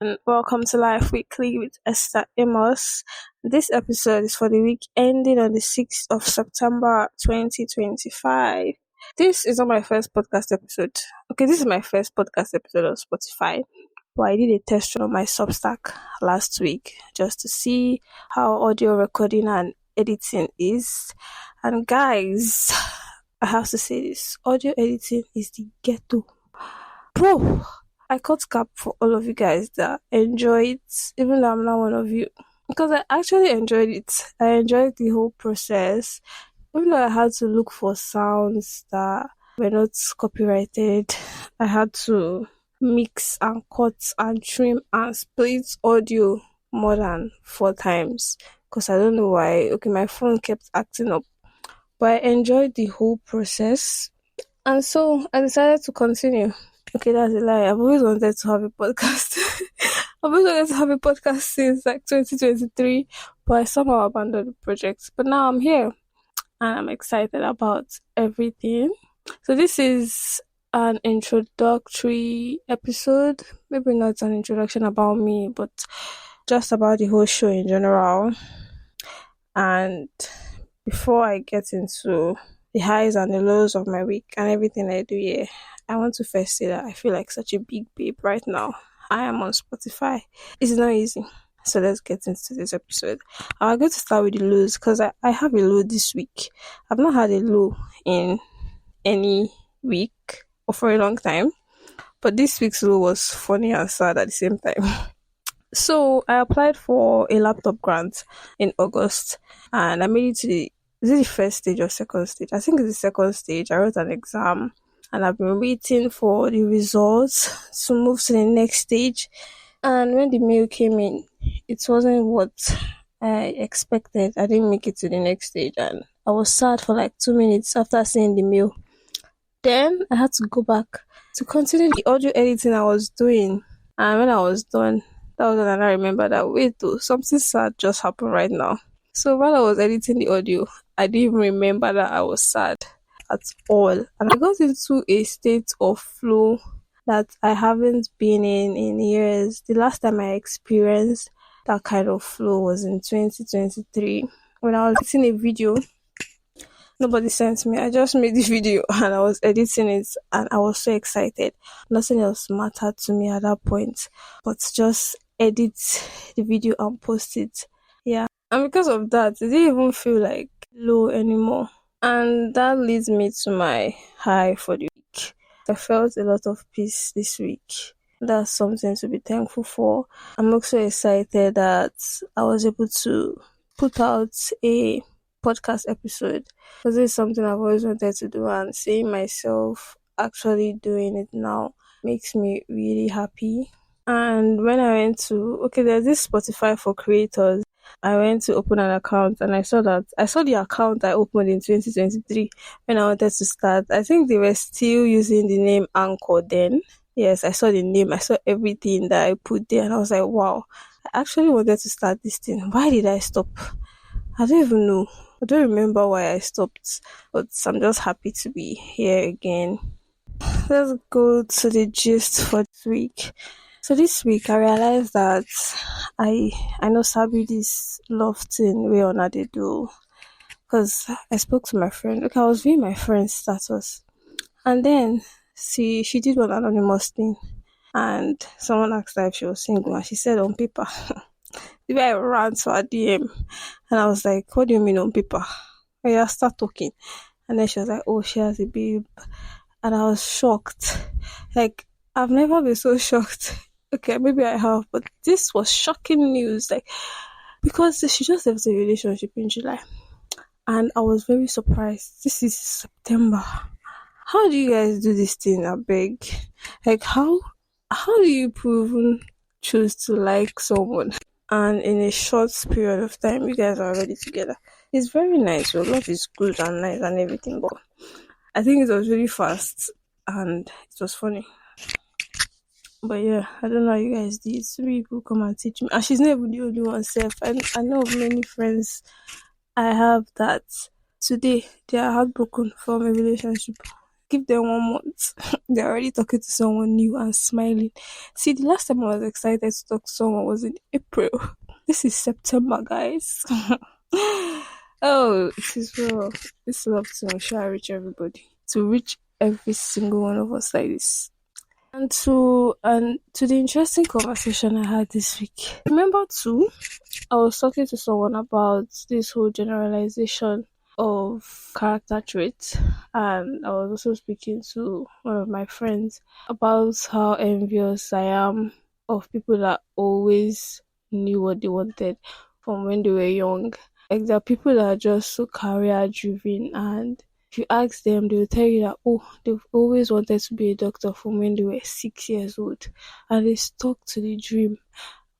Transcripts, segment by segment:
and welcome to Life Weekly with Esther Amos. This episode is for the week ending on the 6th of September 2025. This is not my first podcast episode. Okay, this is my first podcast episode on Spotify. But I did a test run on my Substack last week just to see how audio recording and editing is. And guys, I have to say this, audio editing is the ghetto. Bro, I cut cap for all of you guys that enjoy it, even though I'm not one of you. Because I actually enjoyed it. I enjoyed the whole process. Even though I had to look for sounds that were not copyrighted, I had to mix and cut and trim and split audio more than 4 times. Because I don't know why. Okay, my phone kept acting up. But I enjoyed the whole process. And so I decided to continue. Okay, that's a lie. I've always wanted to have a podcast. I've always wanted to have a podcast since like 2023, but I somehow abandoned the project. But now I'm here and I'm excited about everything. So this is an introductory episode. Maybe not an introduction about me, but just about the whole show in general. And before I get into the highs and the lows of my week and everything I do here, I want to first say that I feel like such a big babe right now. I am on Spotify. It's not easy. So let's get into this episode. I'm going to start with the lows because I have a low this week. I've not had a low in any week or for a long time. But this week's low was funny and sad at the same time. So I applied for a laptop grant in August and I made it to is it the first stage or second stage? I think it's the second stage. I wrote an exam and I've been waiting for the results to move to the next stage. And when the mail came in, it wasn't what I expected. I didn't make it to the next stage and I was sad for like 2 minutes after seeing the mail. Then I had to go back to continue the audio editing I was doing. And when I was done, that was when I remember that wait though, something sad just happened right now. So while I was editing the audio, I didn't even remember that I was sad at all. And I got into a state of flow that I haven't been in years. The last time I experienced that kind of flow was in 2023 when I was editing a video. Nobody sent me. I just made the video and I was editing it and I was so excited. Nothing else mattered to me at that point but just edit the video and post it. Yeah. And because of that, it didn't even feel like low anymore. And that leads me to my high for the week. I felt a lot of peace this week. That's something to be thankful for. I'm also excited that I was able to put out a podcast episode because it's something I've always wanted to do, and seeing myself actually doing it now makes me really happy. And when I went to there's this Spotify for creators. I went to open an account and I saw the account I opened in 2023 when I wanted to start. I think they were still using the name Anchor then. Yes, I saw the name, I saw everything that I put there and I was like, wow, I actually wanted to start this thing. Why did I stop? I don't even know. I don't remember why I stopped, but I'm just happy to be here again. Let's go to the gist for this week. So this week I realized that I know Sabi this love thing way on they do, because I spoke to my friend. Okay, I was viewing my friend's status, and then she did one anonymous thing, and someone asked her if she was single, and she said on paper. The way I ran to her DM, and I was like, "What do you mean on paper?" And I start talking, and then she was like, "Oh, she has a babe," and I was shocked. Like I've never been so shocked. Okay, maybe I have, but this was shocking news. Like because she just left a relationship in July, and I was very surprised. This is September. How do you guys do this thing? I beg. Like how do you choose to like someone, and in a short period of time, you guys are already together? It's very nice. Your love is good and nice and everything, but I think it was really fast and it was funny. But yeah, I don't know how you guys did. So people come and teach me. And she's not even the only one self. I know of many friends I have that today they are heartbroken from a relationship. Give them 1 month. They're already talking to someone new and smiling. See, the last time I was excited to talk to someone was in April. This is September, guys. Oh, it is well. This love to shall reach everybody. To reach every single one of us like this. And to the interesting conversation I had this week. Remember too, I was talking to someone about this whole generalization of character traits, and I was also speaking to one of my friends about how envious I am of people that always knew what they wanted from when they were young. Like there are people that are just so career driven, and if you ask them, they will tell you that they've always wanted to be a doctor from when they were 6 years old, and they stuck to the dream.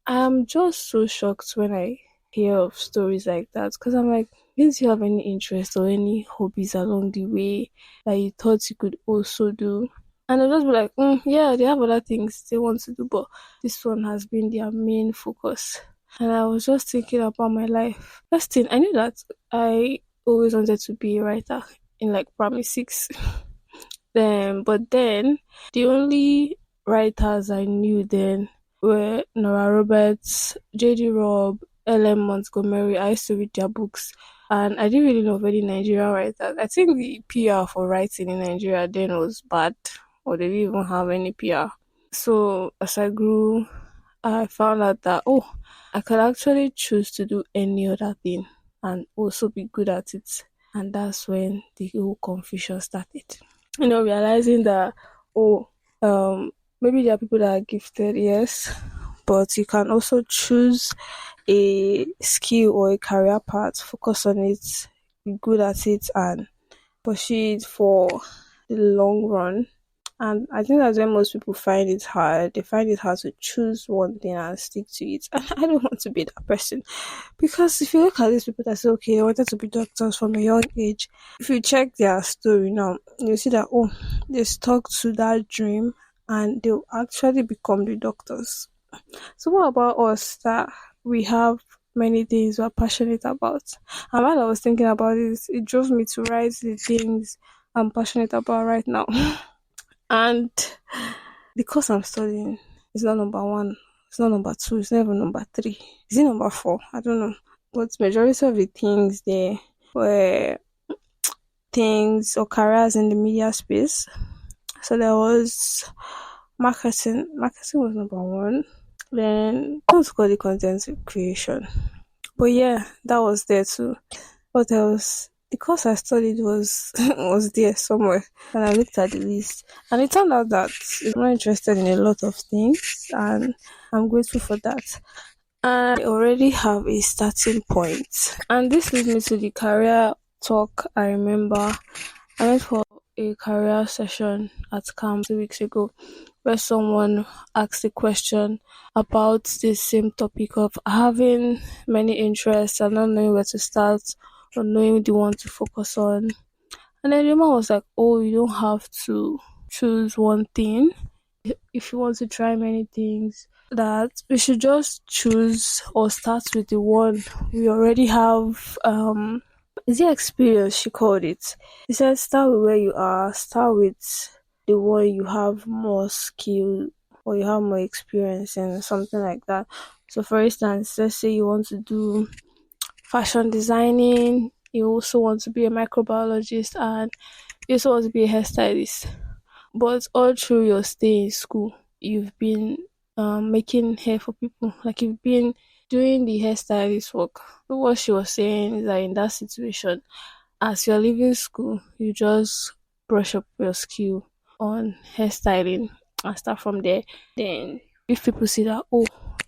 I'm just so shocked when I hear of stories like that because I'm like, didn't you have any interest or any hobbies along the way that you thought you could also do? And I'll just be like, yeah, they have other things they want to do, but this one has been their main focus. And I was just thinking about my life. First thing, I knew that I always wanted to be a writer in like primary six. But then the only writers I knew then were Nora Roberts, J.D. Robb, L.M. Montgomery. I used to read their books, and I didn't really know of any Nigerian writers. I think the PR for writing in Nigeria then was bad, or they didn't even have any PR. So as I grew, I found out that I could actually choose to do any other thing and also be good at it. And that's when the whole confusion started. Realizing that maybe there are people that are gifted, yes, but you can also choose a skill or a career path, focus on it, be good at it, and pursue it for the long run. And I think that's when most people find it hard. They find it hard to choose one thing and stick to it. And I don't want to be that person. Because if you look at these people that say, okay, they wanted to be doctors from a young age, if you check their story now, you see that, they stuck to that dream and they'll actually become the doctors. So what about us that we have many things we're passionate about? And while I was thinking about this, it drove me to write the things I'm passionate about right now. And the course I'm studying is not number one, it's not number two, it's not even number three. Is it number four? I don't know. But majority of the things there were things or careers in the media space. So there was marketing. Marketing was number one. Then I was called the content creation. But yeah, that was there too. What else? The course I studied was was there somewhere, and I looked at the list, and it turned out that I'm not interested in a lot of things, and I'm grateful for that. I already have a starting point, and this leads me to the career talk. I remember I went for a career session at camp 2 weeks ago, where someone asked a question about the same topic of having many interests and not knowing where to start or knowing the one to focus on. And then the woman was like, you don't have to choose one thing. If you want to try many things, that we should just choose or start with the one we already have. Is it experience? She called it. She said, start with where you are, start with the one you have more skill or you have more experience in, something like that. So, for instance, let's say you want to do fashion designing, you also want to be a microbiologist, and you also want to be a hairstylist. But all through your stay in school, you've been making hair for people, like you've been doing the hairstylist work. So what she was saying is that in that situation, as you're leaving school, you just brush up your skill on hairstyling and start from there. Then if people see that,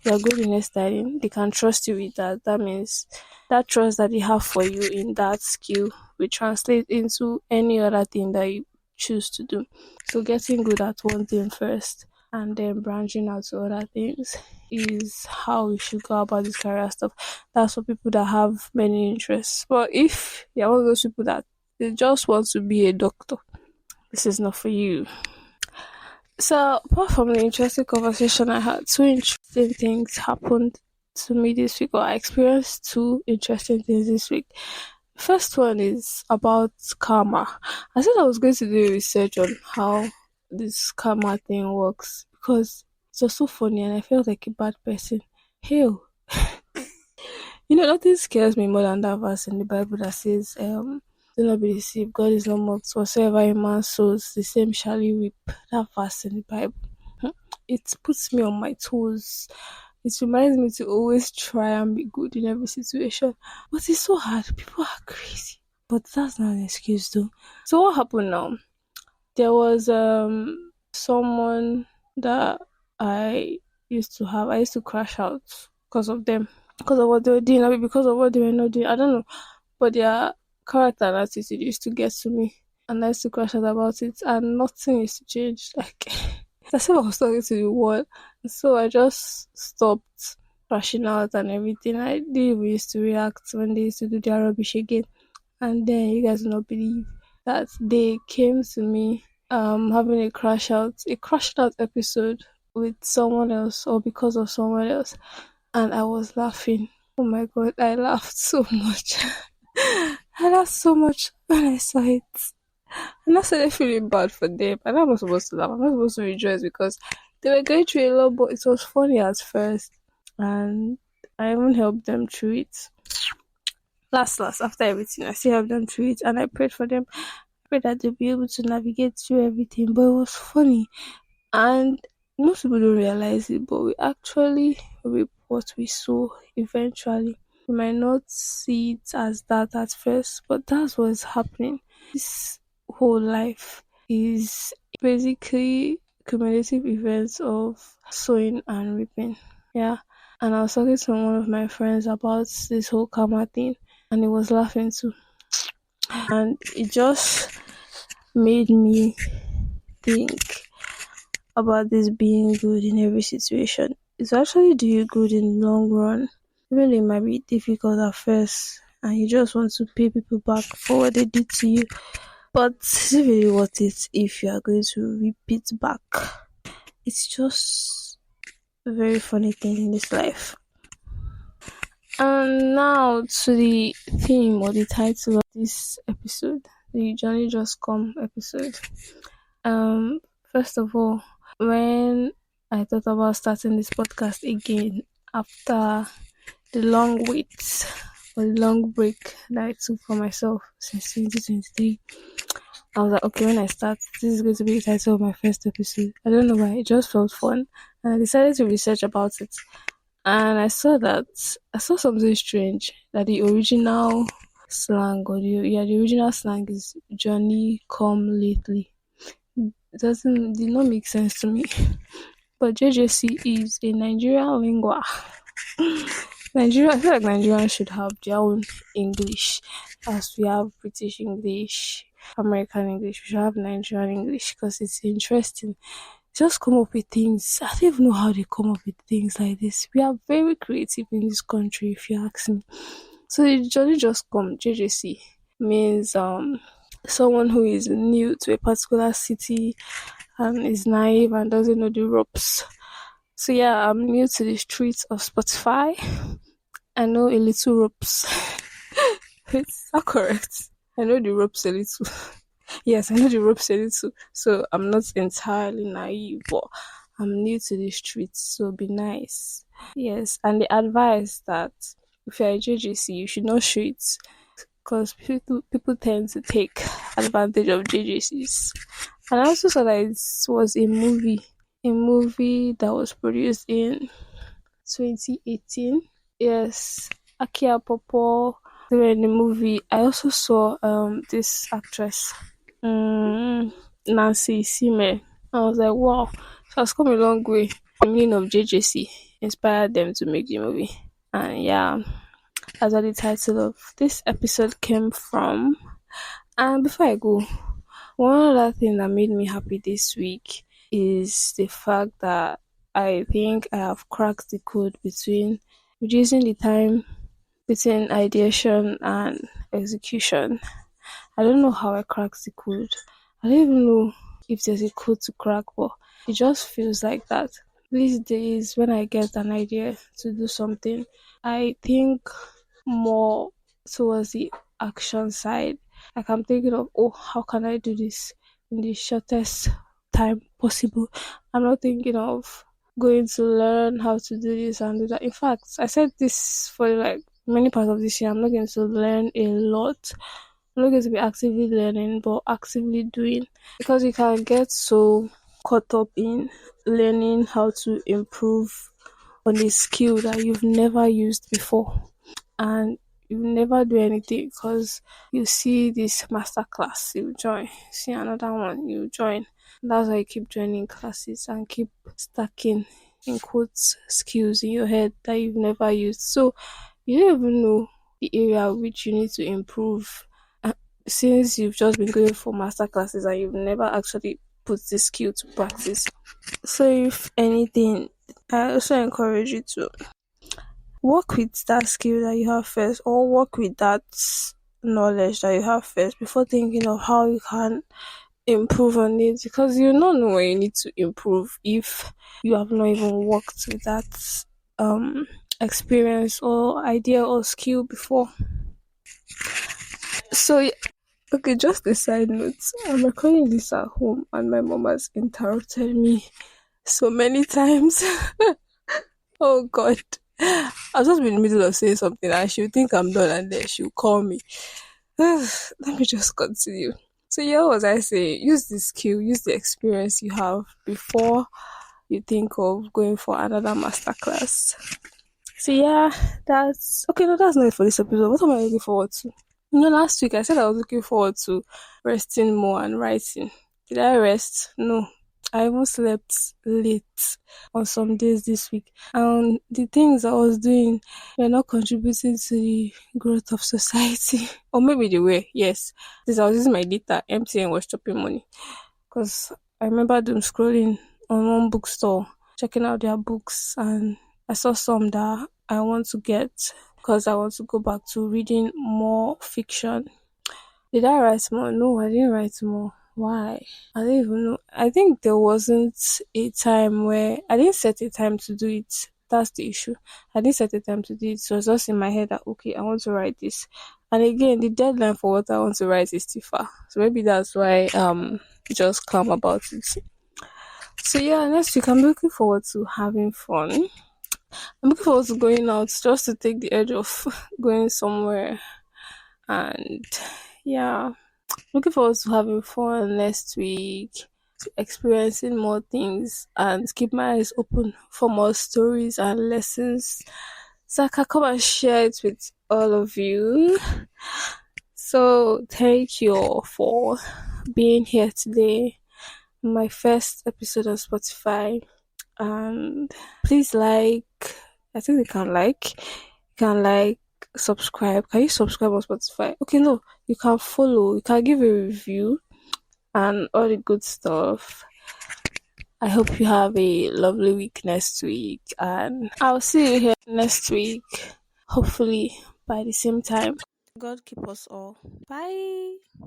you're good in hairstyling, they can trust you with that. That means that trust that they have for you in that skill will translate into any other thing that you choose to do. So getting good at one thing first and then branching out to other things is how we should go about this career stuff. That's for people that have many interests. But if you're one of those people that they just want to be a doctor, this is not for you. So apart from the interesting conversation I had, two interesting things happened to me this week, or I experienced two interesting things this week. First one is about karma. I said I was going to do research on how this karma thing works because it was so funny and I felt like a bad person. Hell, nothing scares me more than that verse in the Bible that says, do not be deceived, God is not mocked. Whatsoever a man sows, the same shall he reap. That verse in the Bible. It puts me on my toes. It reminds me to always try and be good in every situation. But it's so hard. People are crazy. But that's not an excuse though. So what happened now? There was someone that I I used to crash out because of them. Because of what they were doing, maybe because of what they were not doing. I don't know. But their character and attitude used to get to me. And I used to crash out about it. And nothing used to change. Like as if I was talking to the wall. So I just stopped crashing out and everything. I didn't even used to react when they used to do their rubbish again. And then you guys will not believe that they came to me having a crashed out episode with someone else or because of someone else, and I was laughing. Oh my god, I laughed so much. I laughed so much when I saw it. And I started feeling bad for them. And I'm not supposed to laugh. I'm not supposed to rejoice because they were going through a lot, but it was funny at first. And I even helped them through it. Last, after everything, I still helped them through it. And I prayed for them. I prayed that they'll be able to navigate through everything. But it was funny. And most people don't realize it, but we actually reap what we sow eventually. We might not see it as that at first, but that's what's happening. This whole life is basically cumulative events of sowing and reaping. Yeah. And I was talking to one of my friends about this whole karma thing, and he was laughing too. And it just made me think about this being good in every situation. It's actually do you good in the long run. Even though it might be difficult at first and you just want to pay people back for what they did to you. But it's really worth it if you are going to repeat back. It's just a very funny thing in this life. And now to the theme or the title of this episode, the Journey Just Come episode. First of all, when I thought about starting this podcast again after the long wait or the long break that I took for myself since 2023, I was like, okay, when I start, this is going to be the title of my first episode. I don't know why, it just felt fun. And I decided to research about it. And I saw something strange, that the original slang the original slang is Johnny come lately. Did not make sense to me. But JJC is a Nigerian lingua. I feel like Nigerians should have their own English, as we have British English, American English. We should have Nigerian English because it's interesting. Just come up with things. I don't even know how they come up with things like this. We are very creative in this country, if you ask me. So the Jolly Just Come JJC means someone who is new to a particular city and is naive and doesn't know the ropes. So yeah, I'm new to the streets of Spotify. I know a little ropes. Is that correct? I know the ropes a little. Yes, I know the ropes a little. So I'm not entirely naive, but I'm new to the streets, so be nice. Yes, and the advice that if you're a JJC, you should not show it because people tend to take advantage of JJCs. And I also saw that it was a movie that was produced in 2018. Yes, Akia Popo during the movie. I also saw this actress, Nancy Sime. I was like, wow, she has come a long way. The meaning of JJC inspired them to make the movie. And yeah, that's what the title of this episode came from. And before I go, one other thing that made me happy this week is the fact that I think I have cracked the code between reducing the time between ideation and execution. I don't know how I cracked the code. I don't even know if there's a code to crack, but it just feels like that. These days, when I get an idea to do something, I think more towards it action side. Like I'm thinking of, oh, how can I do this in the shortest time possible? I'm not thinking of going to learn how to do this and do that. In fact, I said this for like many parts of this year. I'm not going to learn a lot. I'm not going to be actively learning, but actively doing, because you can get so caught up in learning how to improve on a skill that you've never used before, and you never do anything because you see this master class, you join, see another one, you join. That's why you keep joining classes and keep stacking, in quotes, skills in your head that you've never used. So you don't even know the area which you need to improve, uh, since you've just been going for master classes and you've never actually put this skill to practice. So if anything, I also encourage you to work with that skill that you have first, or work with that knowledge that you have first before thinking of how you can improve on it, because you don't know where you need to improve if you have not even worked with that experience or idea or skill before. So okay, just a side note, I'm recording this at home and my mom has interrupted me so many times. Oh god. I'll just be in the middle of saying something and she'll think I'm done and then she'll call me. Let me just continue. So yeah, what was I saying? Use the skill, use the experience you have before you think of going for another masterclass. So yeah, that's okay. No, that's not it for this episode. What am I looking forward to? Last week I said I was looking forward to resting more and writing. Did I rest? No. I even slept late on some days this week. And the things I was doing were not contributing to the growth of society. Or maybe they were, yes. This I was using my data, MTN was chopping money. Because I remember them scrolling on one bookstore, checking out their books, and I saw some that I want to get because I want to go back to reading more fiction. Did I write more? No, I didn't write more. Why? I don't even know. I think there wasn't a time where I didn't set a time to do it. That's the issue. I didn't set a time to do it. So it's just in my head that okay, I want to write this. And again, the deadline for what I want to write is too far. So maybe that's why just calm about it. So yeah, next week I'm looking forward to having fun. I'm looking forward to going out just to take the edge off going somewhere. And yeah, looking forward to having fun next week, to experiencing more things, and keep my eyes open for more stories and lessons so I can come and share it with all of you. So thank you all for being here today. My first episode on Spotify. And please I think you can subscribe. Can you subscribe on Spotify? Okay, no, you can follow, you can give a review and all the good stuff. I hope you have a lovely week next week, and I'll see you here next week, hopefully by the same time. God keep us all. Bye.